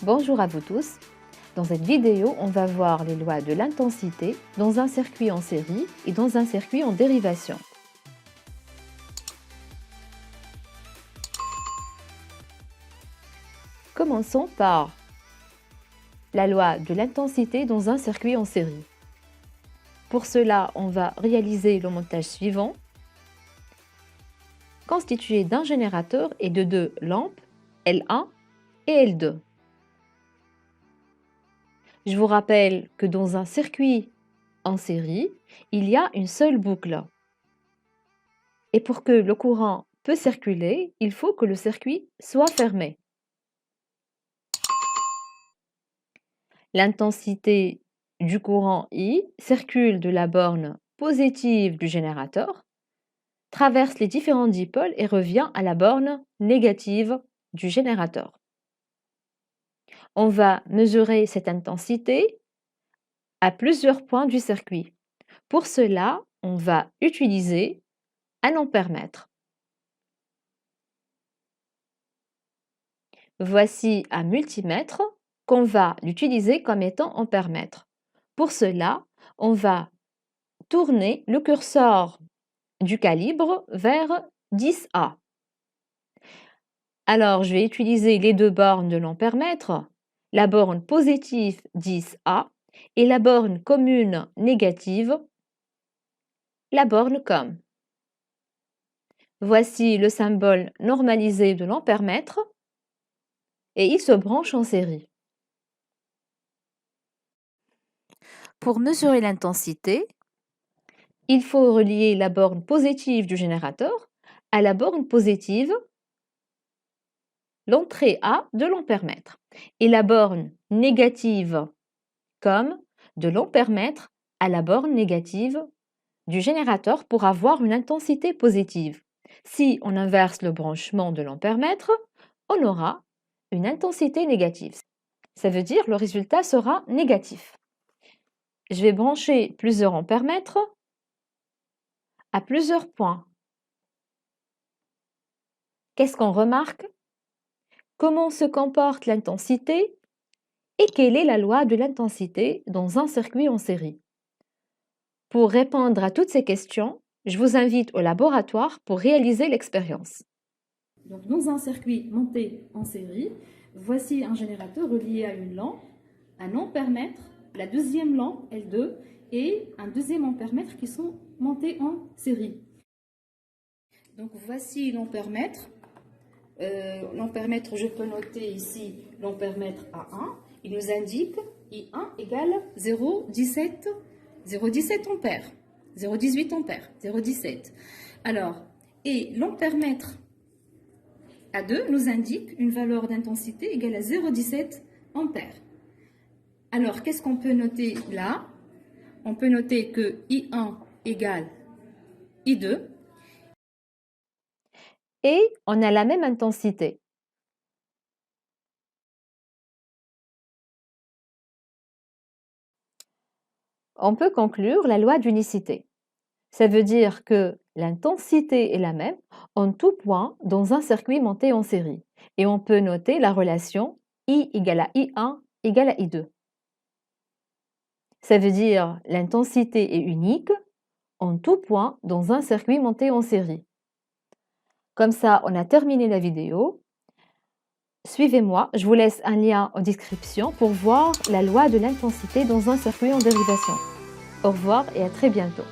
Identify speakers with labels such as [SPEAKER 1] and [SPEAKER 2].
[SPEAKER 1] Bonjour à vous tous. Dans cette vidéo, on va voir les lois de l'intensité dans un circuit en série et dans un circuit en dérivation. Commençons par la loi de l'intensité dans un circuit en série. Pour cela, on va réaliser le montage suivant, constitué d'un générateur et de deux lampes, L1 et L2. Je vous rappelle que dans un circuit en série, il y a une seule boucle. Et pour que le courant puisse circuler, il faut que le circuit soit fermé. L'intensité du courant I circule de la borne positive du générateur, traverse les différents dipôles et revient à la borne négative du générateur. On va mesurer cette intensité à plusieurs points du circuit. Pour cela, on va utiliser un ampèremètre. Voici un multimètre qu'on va l'utiliser comme étant ampèremètre. Pour cela, on va tourner le curseur du calibre vers 10A. Alors, je vais utiliser les deux bornes de l'ampèremètre, la borne positive 10A et la borne commune négative, la borne COM. Voici le symbole normalisé de l'ampèremètre et il se branche en série. Pour mesurer l'intensité, il faut relier la borne positive du générateur à la borne positive, l'entrée A de l'ampèremètre, et la borne négative comme de l'ampèremètre à la borne négative du générateur pour avoir une intensité positive. Si on inverse le branchement de l'ampèremètre, on aura une intensité négative. Ça veut dire le résultat sera négatif. Je vais brancher plusieurs ampèremètres à plusieurs points. Qu'est-ce qu'on remarque? Comment se comporte l'intensité et quelle est la loi de l'intensité dans un circuit en série? Pour répondre à toutes ces questions, je vous invite au laboratoire pour réaliser l'expérience.
[SPEAKER 2] Donc, dans un circuit monté en série, voici un générateur relié à une lampe, un ampèremètre, la deuxième lampe L2 et un deuxième ampèremètre qui sont montés en série. Donc voici l'ampèremètre. L'ampèremètre, je peux noter ici l'ampèremètre A1. Il nous indique I1 égale 0,17 ampères, 0,18 ampères, 0,17. Alors, et l'ampèremètre A2 nous indique une valeur d'intensité égale à 0,17 ampères. Alors, qu'est-ce qu'on peut noter là? On peut noter que I1 égale I2.
[SPEAKER 1] Et on a la même intensité. On peut conclure la loi d'unicité. Ça veut dire que l'intensité est la même en tout point dans un circuit monté en série. Et on peut noter la relation I égale à I1 égale à I2. Ça veut dire l'intensité est unique en tout point dans un circuit monté en série. Comme ça, on a terminé la vidéo. Suivez-moi, je vous laisse un lien en description pour voir la loi de l'intensité dans un circuit en dérivation. Au revoir et à très bientôt.